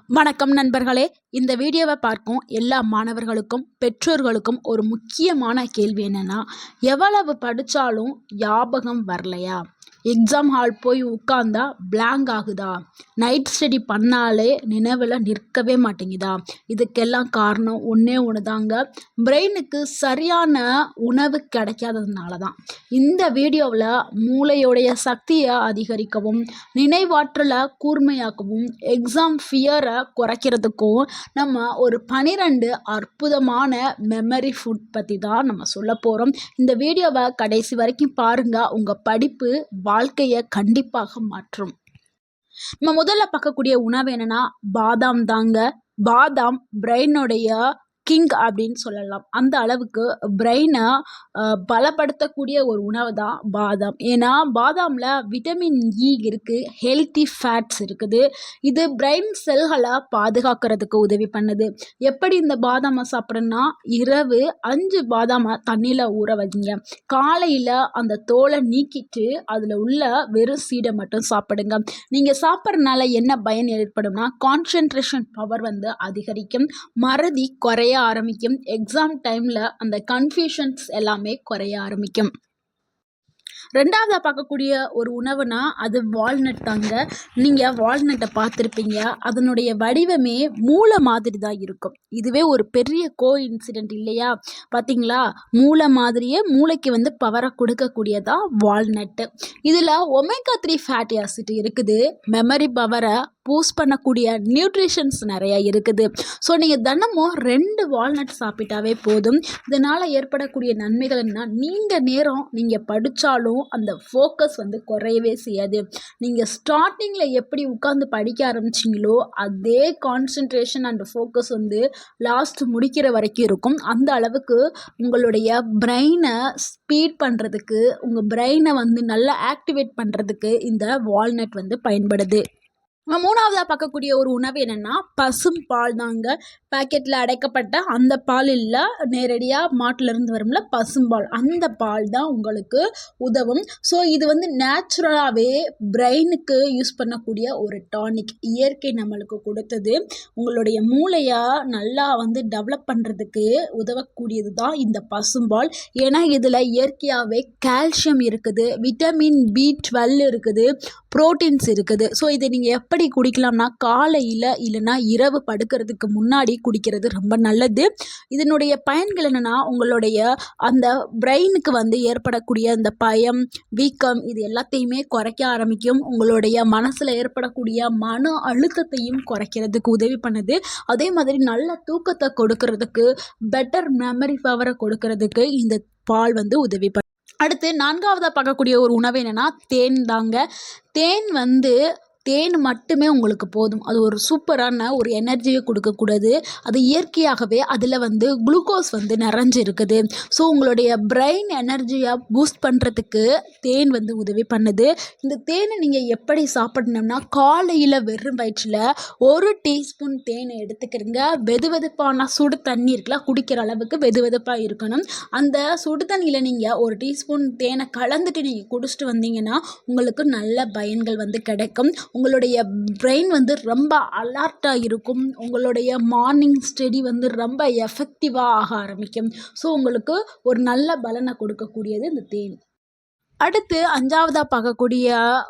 வணக்கம் நண்பர்களே. இந்த வீடியோவை பார்க்கும் எல்லா மாணவர்களுக்கும் பெற்றோர்களுக்கும் ஒரு முக்கியமான கேள்வி என்னன்னா, எவ்வளவு படித்தாலும் ஞாபகம் வரலையா? எக்ஸாம் ஹால் போய் உட்கார்ந்தா பிளாங்க் ஆகுதா? நைட் ஸ்டடி பண்ணாலே நினைவில் நிற்கவே மாட்டேங்குதா? இதுக்கெல்லாம் காரணம் ஒன்றே ஒன்று தாங்க, பிரெயினுக்கு சரியான உணவு கிடைக்காததுனால தான். இந்த வீடியோவில் மூளையோடைய சக்தியை அதிகரிக்கவும், நினைவாற்றலை கூர்மையாக்கவும், எக்ஸாம் ஃபியரை குறைக்கிறதுக்கும் நம்ம ஒரு 12 அற்புதமான மெமரி ஃபுட் பற்றி தான் நம்ம சொல்ல போகிறோம். இந்த வீடியோவை கடைசி வரைக்கும் பாருங்கள். உங்கள் படிப்பு வாழ்க்கையை கண்டிப்பாக மாற்றும். நம்ம முதல்ல பார்க்கக்கூடிய உணவு என்னன்னா பாதாம் தாங்க. பாதாம் பிரெயினுடைய கிங் அப்படின்னு சொல்லலாம். அந்த அளவுக்கு பிரெயினை பலப்படுத்தக்கூடிய ஒரு உணவு தான் பாதாம். ஏன்னா பாதாமில் விட்டமின் இ இருக்குது, ஹெல்த்தி ஃபேட்ஸ் இருக்குது. இது பிரெயின் செல்களை பாதுகாக்கிறதுக்கு உதவி பண்ணுது. எப்படி இந்த பாதாமை சாப்பிட்றேன்னா, இரவு 5 பாதாமை தண்ணியில் ஊற வைங்க. காலையில் அந்த தோலை நீக்கிட்டு அதில் உள்ள வெறும் சீடை மட்டும் சாப்பிடுங்க. நீங்கள் சாப்பிட்றதுனால என்ன பயன் ஏற்படும்னா, கான்சென்ட்ரேஷன் பவர் அதிகரிக்கும், மறதி குறைய ஆரம்பிக்கும், எக்ஸாம் டைமில் அந்த கன்ஃபியூஷன்ஸ் எல்லாமே குறைய ஆரம்பிக்கும். ரெண்டாவதாக பார்க்கக்கூடிய ஒரு உணவுனா அது வால்நட் தாங்க. நீங்கள் வால்நட்டை பார்த்துருப்பீங்க. அதனுடைய வடிவமே மூளை மாதிரி தான் இருக்கும். இதுவே ஒரு பெரிய இன்சிடென்ட் இல்லையா? பார்த்தீங்களா? மூளை மாதிரியே மூளைக்கு பவரை கொடுக்கக்கூடியதான் வால்நட்டு. இதில் ஒமேகா 3 ஃபேட்டி ஆசிட் இருக்குது. மெமரி பவரை பூஸ்ட் பண்ணக்கூடிய நியூட்ரிஷன்ஸ் நிறையா இருக்குது. ஸோ நீங்கள் தினமும் 2 வால்நட் சாப்பிட்டாவே போதும். இதனால் ஏற்படக்கூடிய நன்மைகள் என்ன, நீங்கள் நேரம் நீங்கள் படித்தாலும் அந்த ஃபோக்கஸ் குறையவே செய்யாது. நீங்கள் ஸ்டார்டிங்கில் எப்படி உட்காந்து படிக்க ஆரம்பிச்சிங்களோ அதே கான்சன்ட்ரேஷன் அண்ட் ஃபோக்கஸ் லாஸ்ட் முடிக்கிற வரைக்கும் இருக்கும். அந்த அளவுக்கு உங்களுடைய பிரெயினை ஸ்பீட் பண்ணுறதுக்கு, உங்கள் பிரெயினை நல்லா ஆக்டிவேட் பண்ணுறதுக்கு இந்த வால்நட் பயன்படுது. மூணாவதாக பார்க்கக்கூடிய ஒரு உணவு என்னென்னா பசும் பால் தாங்க. பேக்கெட்டில் அடைக்கப்பட்ட அந்த பால் இல்லை, நேரடியாக மாட்டிலேருந்து வரும்ல பசும்பால், அந்த பால் தான் உங்களுக்கு உதவும். ஸோ இது நேச்சுரலாகவே பிரெயினுக்கு யூஸ் பண்ணக்கூடிய ஒரு டானிக். இயற்கை நம்மளுக்கு கொடுத்தது. உங்களுடைய மூளையை நல்லா டெவலப் பண்ணுறதுக்கு உதவக்கூடியது தான் இந்த பசும்பால். ஏன்னா இதில் இயற்கையாகவே கால்சியம் இருக்குது, விட்டமின் B12 இருக்குது, புரோட்டீன்ஸ் இருக்குது. ஸோ இதை நீங்கள் எப்படி குடிக்கலாம்னா, காலையில் இல்லைன்னா இரவு படுக்கிறதுக்கு முன்னாடி குடிக்கிறது ரொம்ப நல்லது. இதனுடைய பயன்கள் என்னென்னா, உங்களுடைய அந்த பிரெயினுக்கு ஏற்படக்கூடிய அந்த பயம், வீக்கம், இது எல்லாத்தையுமே குறைக்க ஆரம்பிக்கும். உங்களுடைய மனசில் ஏற்படக்கூடிய மன அழுத்தத்தையும் குறைக்கிறதுக்கு உதவி பண்ணுது. அதே மாதிரி நல்ல தூக்கத்தை கொடுக்கறதுக்கு, பெட்டர் மெமரி பவரை கொடுக்கறதுக்கு இந்த பால் உதவி பண்ணுது. அடுத்து 4வதாக பார்க்கக்கூடிய ஒரு உணவு என்னென்னா தேன் தாங்க. தேன் மட்டுமே உங்களுக்கு போதும். அது ஒரு சூப்பரான ஒரு எனர்ஜியை கொடுக்கக்கூடாது. அது இயற்கையாகவே அதில் குளுக்கோஸ் நிறைஞ்சு இருக்குது. ஸோ உங்களுடைய பிரெயின் எனர்ஜியை பூஸ்ட் பண்ணுறதுக்கு தேன் உதவி பண்ணுது. இந்த தேனை நீங்கள் எப்படி சாப்பிடணும்னா, காலையில் வெறும் வயிற்றில் 1 டீஸ்பூன் தேனை எடுத்துக்கிறீங்க. வெதுவெதுப்பான சுடு தண்ணி இருக்குல்ல, குடிக்கிற அளவுக்கு வெதுவெதுப்பாக இருக்கணும். அந்த சுடு தண்ணியில் நீங்கள் 1 டீஸ்பூன் தேனை கலந்துட்டு நீங்கள் குடிச்சிட்டு வந்தீங்கன்னா உங்களுக்கு நல்ல பயன்கள் கிடைக்கும். உங்களுடைய பிரெயின் ரொம்ப அலர்ட்டாக இருக்கும். உங்களுடைய மார்னிங் ஸ்டடி ரொம்ப எஃபெக்டிவாக ஆக ஆரம்பிக்கும். ஸோ உங்களுக்கு ஒரு நல்ல பலனை கொடுக்கக்கூடியது இந்த தேன். அடுத்து 5வதாக பார்க்கக்கூடிய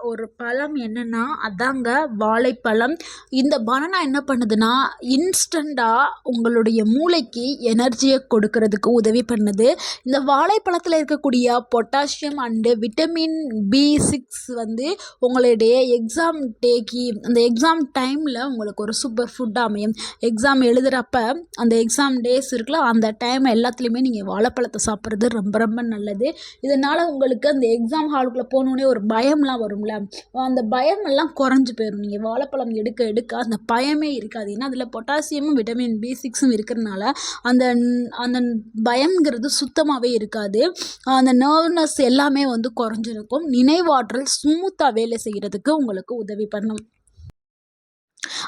ஒரு பழம் என்னென்னா அதாங்க வாழைப்பழம். இந்த பனானா என்ன பண்ணுதுன்னா, இன்ஸ்டண்ட்டாக உங்களுடைய மூளைக்கு எனர்ஜியை கொடுக்கறதுக்கு உதவி பண்ணுது. இந்த வாழைப்பழத்தில் இருக்கக்கூடிய பொட்டாசியம் அண்டு விட்டமின் B6 உங்களுடைய எக்ஸாம் டேக்கு, அந்த எக்ஸாம் டைமில் உங்களுக்கு ஒரு சூப்பர் ஃபுட்டாக அமையும். எக்ஸாம் எழுதுகிறப்ப அந்த எக்ஸாம் டேஸ் இருக்குல்ல, அந்த டைம் எல்லாத்துலேயுமே நீங்கள் வாழைப்பழத்தை சாப்பிட்றது ரொம்ப ரொம்ப நல்லது. இதனால் உங்களுக்கு அந்த எக்ஸாம் ஹாலுக்குள்ளே போனோடனே ஒரு பயம்லாம் வரும்ல, அந்த பயமெல்லாம் குறைஞ்சி போயிடும். நீங்கள் வாழைப்பழம் எடுக்க எடுக்க அந்த பயமே இருக்காது. ஏன்னா அதில் பொட்டாசியமும் விட்டமின் B6 இருக்கிறதுனால அந்த அந்த பயம்ங்கிறது சுத்தமாகவே இருக்காது. அந்த நர்வ்னஸ் எல்லாமே குறைஞ்சிருக்கும். நினைவாற்றல் ஸ்மூத்தாக வேலை செய்கிறதுக்கு உங்களுக்கு உதவி பண்ணும்.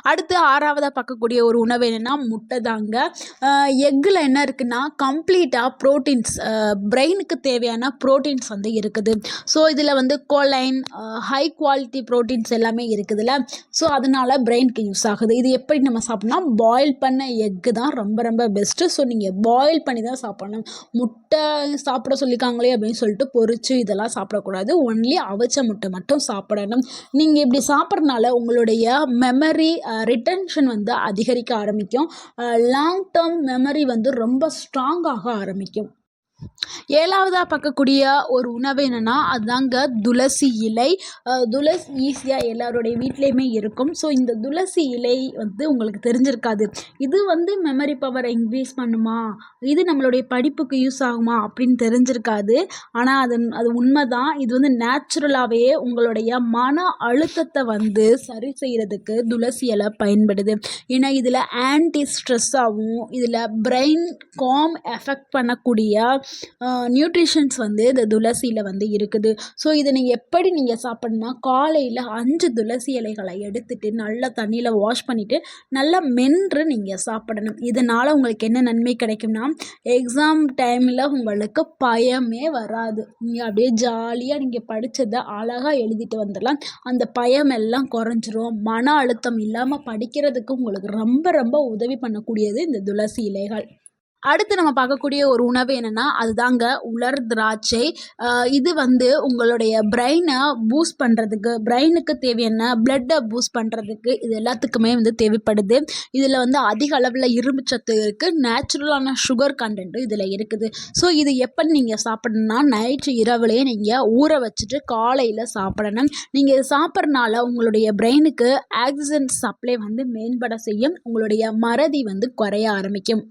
அடுத்து 6வதா பார்க்கக்கூடிய ஒரு உணவு என்னென்னா முட்டை தாங்க. எக்கில் என்ன இருக்குன்னா கம்ப்ளீட்டாக ப்ரோட்டீன்ஸ், பிரெயினுக்கு தேவையான ப்ரோட்டீன்ஸ் வந்து இருக்குது. ஸோ இதில் வந்து கோலைன், ஹை குவாலிட்டி ப்ரோட்டீன்ஸ் எல்லாமே இருக்குதுல்ல. ஸோ அதனால் பிரெயினுக்கு யூஸ் ஆகுது. இது எப்படி நம்ம சாப்பிட்ணும்னா பாயில் பண்ண எக்கு தான் ரொம்ப ரொம்ப பெஸ்ட்டு. ஸோ நீங்கள் பாயில் பண்ணி தான் சாப்பிடணும். முட்டை சாப்பிட சொல்லியிருக்காங்களே அப்படின்னு சொல்லிட்டு பொரிச்சு இதெல்லாம் சாப்பிடக்கூடாது. ஒன்லி அவிச்ச முட்டை மட்டும் சாப்பிடணும். நீங்கள் இப்படி சாப்பிட்றதுனால உங்களுடைய மெமரி ரிட்டென்ஷன் வந்து அதிகரிக்க ஆரம்பிக்கும். லாங் டேர்ம் மெமரி வந்து ரொம்ப ஸ்ட்ராங்காக ஆரம்பிக்கும். 7வதா பார்க்கக்கூடிய ஒரு உணவு என்னென்னா அதுதாங்க துளசி இலை. துளசி ஈஸியாக எல்லாருடைய வீட்லேயுமே இருக்கும். ஸோ இந்த துளசி இலை வந்து உங்களுக்கு தெரிஞ்சிருக்காது. இது வந்து மெமரி பவரை இன்க்ரீஸ் பண்ணுமா, இது நம்மளுடைய படிப்புக்கு யூஸ் ஆகுமா அப்படின்னு தெரிஞ்சிருக்காது. ஆனால் அது உண்மை தான். இது வந்து நேச்சுரலாகவே உங்களுடைய மன அழுத்தத்தை வந்து சரி செய்கிறதுக்கு துளசி இலை பயன்படுது. ஏன்னா இதில் ஆன்டி ஸ்ட்ரெஸ்ஸாகவும் இதில் பிரெயின் காம் எஃபெக்ட் பண்ணக்கூடிய நியூட்ரிஷன்ஸ் வந்து இந்த துளசியில் வந்து இருக்குது. ஸோ இதை நீங்கள் சாப்பிட்ணுன்னா காலையில் 5 துளசி இலைகளை எடுத்துகிட்டு நல்லா தண்ணியில் வாஷ் பண்ணிவிட்டு நல்லா மென்று நீங்கள் சாப்பிடணும். இதனால் உங்களுக்கு என்ன நன்மை கிடைக்கும்னா எக்ஸாம் டைமில் உங்களுக்கு பயமே வராது. நீங்கள் அப்படியே ஜாலியாக நீங்கள் படித்ததை அழகாக எழுதிட்டு வந்துடலாம். அந்த பயம் எல்லாம் குறைஞ்சிரும். மன அழுத்தம் இல்லாமல் படிக்கிறதுக்கு உங்களுக்கு ரொம்ப ரொம்ப உதவி பண்ணக்கூடியது இந்த துளசி இலைகள். அடுத்து நம்ம பார்க்கக்கூடிய ஒரு உணவு என்னென்னா அதுதாங்க உலர் திராட்சை. இது வந்து உங்களுடைய பிரெயினை பூஸ்ட் பண்ணுறதுக்கு, பிரெயினுக்கு தேவையான பிளட்டை பூஸ்ட் பண்ணுறதுக்கு இது எல்லாத்துக்குமே வந்து தேவைப்படுது. இதில் வந்து அதிக அளவில் இரும்பு சத்து இருக்குது. நேச்சுரலான சுகர் கண்டென்ட்டும் இதில் இருக்குது. ஸோ இது எப்போ நீங்கள் சாப்பிடணும்னா நைட்டு இரவுலேயே நீங்கள் ஊற வச்சுட்டு காலையில் சாப்பிடணும். நீங்கள் இது சாப்பிட்றனால உங்களுடைய பிரெயினுக்கு ஆக்சிஜன் சப்ளை வந்து மேம்பட செய்யும். உங்களுடைய மறதி வந்து குறைய ஆரம்பிக்கும்.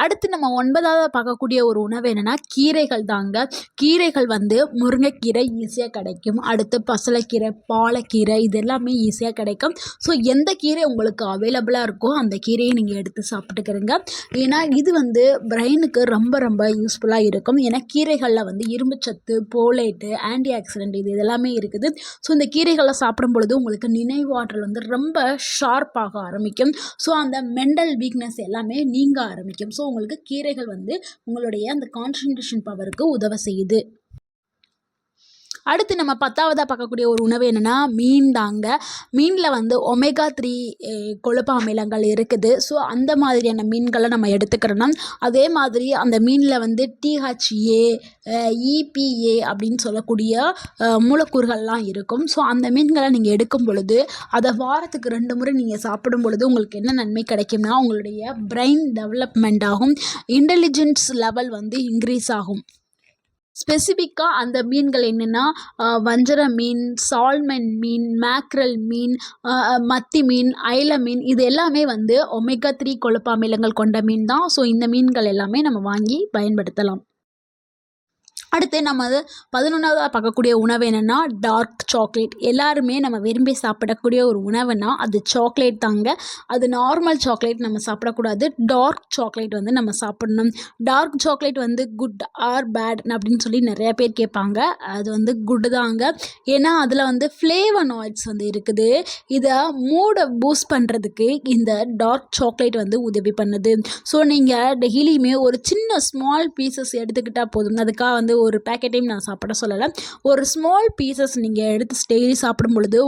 அடுத்து நம்ம 9வதா பார்க்கக்கூடிய ஒரு உணவு என்னென்னா கீரைகள் தாங்க. கீரைகள் வந்து முருங்கைக்கீரை ஈஸியாக கிடைக்கும். அடுத்து பசலைக்கீரை, பாலக்கீரை இது எல்லாமே ஈஸியாக கிடைக்கும். ஸோ எந்த கீரை உங்களுக்கு அவைலபிளாக இருக்கோ அந்த கீரையை நீங்கள் எடுத்து சாப்பிட்டுக்கிறங்க. ஏன்னா இது வந்து பிரெயினுக்கு ரொம்ப ரொம்ப யூஸ்ஃபுல்லாக இருக்கும். ஏன்னா கீரைகளில் வந்து இரும்புச்சத்து, போலேட்டு, ஆன்டி ஆக்சிடென்ட் இது எல்லாமே இருக்குது. ஸோ இந்த கீரைகளை சாப்பிடும் பொழுது உங்களுக்கு நினைவாற்றல் வந்து ரொம்ப ஷார்ப்பாக ஆரம்பிக்கும். ஸோ அந்த மெண்டல் வீக்னஸ் எல்லாமே நீங்க ஆரம்பிக்கும். ஸோ உங்களுக்கு கீரைகள் வந்து உங்களுடைய அந்த கான்சன்ட்ரேஷன் பவருக்கு உதவ செய்யுது. அடுத்து நம்ம 10வதா பார்க்கக்கூடிய ஒரு உணவு என்னென்னா மீன் தாங்க. மீனில் வந்து ஒமேகா 3 கொழுப்பு அமிலங்கள் இருக்குது. ஸோ அந்த மாதிரியான மீன்களை நம்ம எடுத்துக்கிறோம். அதே மாதிரி அந்த மீனில் வந்து THA, EPA அப்படின்னு சொல்லக்கூடிய மூலக்கூறுகள்லாம் இருக்கும். ஸோ அந்த மீன்களை நீங்கள் எடுக்கும் பொழுது அதை வாரத்துக்கு 2 முறை நீங்கள் சாப்பிடும் பொழுது உங்களுக்கு என்ன நன்மை கிடைக்கும்னா உங்களுடைய பிரெயின் டெவலப்மெண்ட் ஆகும். இன்டெலிஜென்ஸ் லெவல் வந்து இன்க்ரீஸ் ஆகும். ஸ்பெசிஃபிக்காக அந்த மீன்கள் என்னென்னா வஞ்சர மீன், சால்மன் மீன், மேக்ரல் மீன், மத்தி மீன், அயில மீன் இது எல்லாமே வந்து ஒமேகா 3 கொழுப்பு அமிலங்கள் கொண்ட மீன் தான். ஸோ இந்த மீன்கள் எல்லாமே நம்ம வாங்கி பயன்படுத்தலாம். அடுத்து நம்ம 11வதா பார்க்கக்கூடிய உணவு என்னென்னா டார்க் சாக்லேட். எல்லாருமே நம்ம விரும்பி சாப்பிடக்கூடிய ஒரு உணவுனா அது சாக்லேட் தாங்க. அது நார்மல் சாக்லேட் நம்ம சாப்பிடக்கூடாது. டார்க் சாக்லேட் வந்து நம்ம சாப்பிடணும். டார்க் சாக்லேட் வந்து குட் ஆர் பேட் அப்படின்னு சொல்லி நிறைய பேர் கேட்பாங்க. அது வந்து குட்டு தாங்க. ஏன்னா அதில் வந்து ஃப்ளேவனாய்ட்ஸ் வந்து இருக்குது. இதை மூடை பூஸ்ட் பண்ணுறதுக்கு இந்த டார்க் சாக்லேட் வந்து உதவி பண்ணுது. ஸோ நீங்கள் டெய்லியுமே ஒரு சின்ன ஸ்மால் பீசஸ் எடுத்துக்கிட்டால் போதும். அதுக்காக வந்து ஒரு பேக்கெட்டையும் நான் சாப்பிட சொல்லலை. ஒரு ஸ்மால் பீசஸ் நீங்கள் எடுத்து டெய்லி சாப்பிடும் பொழுது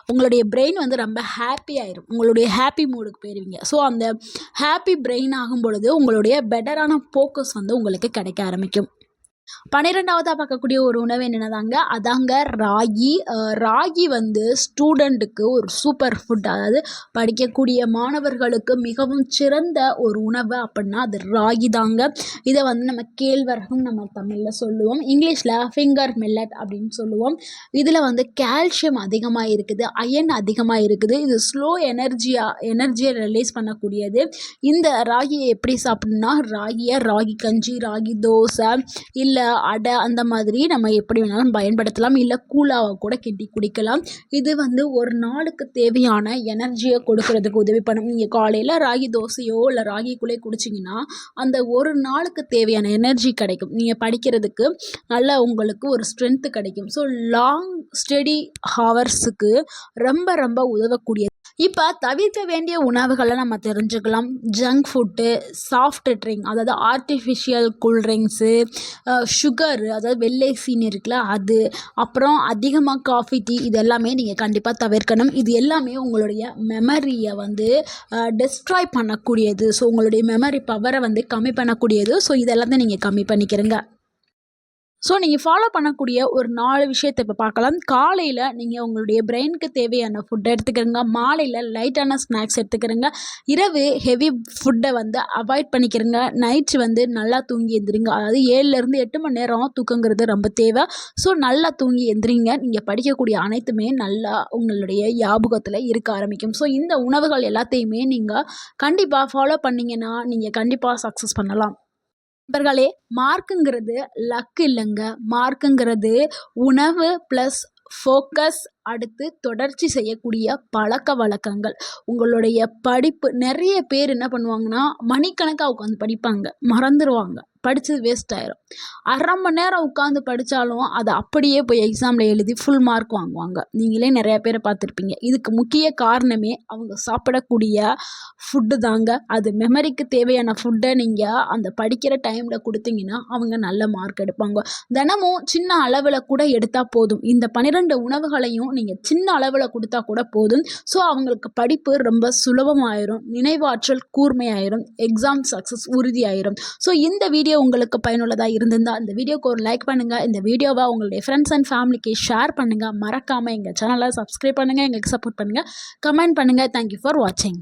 உங்களுடைய பிரெயின் வந்து ரொம்ப ஹாப்பி ஆயிரும். உங்களுடைய ஹாப்பி மூடுக்கு போயிடுவீங்க. ஸோ அந்த ஹாப்பி பிரெயின் ஆகும் பொழுது உங்களுடைய பெட்டரான ஃபோக்கஸ் வந்து உங்களுக்கு கிடைக்க ஆரம்பிக்கும். 12வதா பார்க்கக்கூடிய ஒரு உணவு என்னதாங்க அதாங்க ராகி. ராகி வந்து ஸ்டூடெண்ட்டுக்கு ஒரு சூப்பர் ஃபுட். அதாவது படிக்கக்கூடிய மாணவர்களுக்கு மிகவும் சிறந்த ஒரு உணவு அப்படின்னா அது ராகி தாங்க. இதை வந்து நம்ம கேழ்வரகும் நம்ம தமிழில் சொல்லுவோம். இங்கிலீஷில் ஃபிங்கர் மில்லட் அப்படின்னு சொல்லுவோம். இதில் வந்து கால்சியம் அதிகமாக இருக்குது, அயன் அதிகமாக இருக்குது. இது ஸ்லோ எனர்ஜியை ரிலீஸ் பண்ணக்கூடியது. இந்த ராகியை எப்படி சாப்பிடணும்னா ராகி கஞ்சி, ராகி தோசை இல்லை அடை அந்த மாதிரி நம்ம எப்படி வேணாலும் பயன்படுத்தலாம். இல்லை கூழாவை கூட கிண்டி குடிக்கலாம். இது வந்து ஒரு நாளுக்கு தேவையான எனர்ஜியை கொடுக்கறதுக்கு உதவி பண்ணும். நீங்கள் காலையில் ராகி தோசையோ இல்லை ராகி கூழே குடிச்சிங்கன்னா அந்த ஒரு நாளுக்கு தேவையான எனர்ஜி கிடைக்கும். நீங்கள் படிக்கிறதுக்கு நல்லா உங்களுக்கு ஒரு ஸ்ட்ரென்த்து கிடைக்கும். ஸோ லாங் ஸ்டடி ஹவர்ஸுக்கு ரொம்ப ரொம்ப உதவக்கூடியது. இப்போ தவிர்க்க வேண்டிய உணவுகளை நம்ம தெரிஞ்சுக்கலாம். ஜங்க் ஃபுட்டு, சாஃப்ட் ட்ரிங்க் அதாவது ஆர்ட்டிஃபிஷியல் கூல்ட்ரிங்க்ஸு, சுகரு அதாவது வெள்ளை சீனி இருக்குல்ல அது, அப்புறம் அதிகமாக காஃபி, டீ இது எல்லாமே நீங்கள் கண்டிப்பாக தவிர்க்கணும். இது எல்லாமே உங்களுடைய மெமரியை வந்து டெஸ்ட்ராய் பண்ணக்கூடியது. ஸோ உங்களுடைய மெமரி பவரை வந்து கம்மி பண்ணக்கூடியது. ஸோ இதெல்லாத்தையும் நீங்கள் கம்மி பண்ணிக்கிறங்க. ஸோ நீங்கள் ஃபாலோ பண்ணக்கூடிய ஒரு 4 விஷயத்தை இப்போ பார்க்கலாம். காலையில் நீங்கள் உங்களுடைய பிரெயினுக்கு தேவையான ஃபுட்டை எடுத்துக்கிறங்க. மாலையில் லைட்டான ஸ்நாக்ஸ் எடுத்துக்கிறங்க. இரவு ஹெவி ஃபுட்டை வந்து அவாய்ட் பண்ணிக்கிறங்க. நைட்டு வந்து நல்லா தூங்கி எந்திரிங்க. அதாவது 7லேருந்து 8 மணி நேரம் தூக்கங்கிறது ரொம்ப தேவை. ஸோ நல்லா தூங்கி எந்திரிங்க. நீங்கள் படிக்கக்கூடிய அனைத்துமே நல்லா உங்களுடைய ஞாபகத்தில் இருக்க ஆரம்பிக்கும். ஸோ இந்த உணவுகள் எல்லாத்தையுமே நீங்கள் கண்டிப்பாக ஃபாலோ பண்ணிங்கன்னா நீங்கள் கண்டிப்பாக சக்ஸஸ் பண்ணலாம். நண்பர்களே, மார்க்குங்கிறது லக் இல்லைங்க. மார்க்குங்கிறது உணவு ப்ளஸ் ஃபோக்கஸ், அடுத்து தொடர்ச்சி செய்யக்கூடிய பழக்க வழக்கங்கள். உங்களுடைய படிப்பு நிறைய பேர் என்ன பண்ணுவாங்கன்னா மணிக்கணக்காக உட்காந்து படிப்பாங்க, மறந்துடுவாங்க, படித்தது வேஸ்ட் ஆயிரும். 1/2 மணி நேரம் உட்காந்து படித்தாலும் அதை அப்படியே போய் எக்ஸாமில் எழுதி ஃபுல் மார்க் வாங்குவாங்க. நீங்களே நிறைய பேரை பார்த்துருப்பீங்க. இதுக்கு முக்கிய காரணமே அவங்க சாப்பிடக்கூடிய ஃபுட்டு தாங்க. அது மெமரிக்கு தேவையான ஃபுட்டை நீங்கள் அந்த படிக்கிற டைமில் கொடுத்தீங்கன்னா அவங்க நல்ல மார்க் எடுப்பாங்க. தினமும் சின்ன அளவில் கூட எடுத்தால் போதும். இந்த 12 உணவுகளையும் நீங்கள் சின்ன அளவில் கொடுத்தா கூட போதும். ஸோ அவங்களுக்கு படிப்பு ரொம்ப சுலபமாயிரும், நினைவாற்றல் கூர்மையாயிரும், எக்ஸாம் சக்ஸஸ் உறுதியாயிரும். ஸோ இந்த வீடியோ உங்களுக்கு பயனுள்ளதாக இருந்திருந்தால் இந்த வீடியோக்கு ஒரு லைக் பண்ணுங்கள். இந்த வீடியோவை உங்களுடைய ஃப்ரெண்ட்ஸ் அண்ட் ஃபேமிலிக்கு ஷேர் பண்ணுங்கள். மறக்காமல் எங்கள் சேனலை சப்ஸ்கிரைப் பண்ணுங்கள், எங்களுக்கு சப்போர்ட் பண்ணுங்கள், கமெண்ட் பண்ணுங்கள். தேங்க்யூ ஃபார் வாட்சிங்.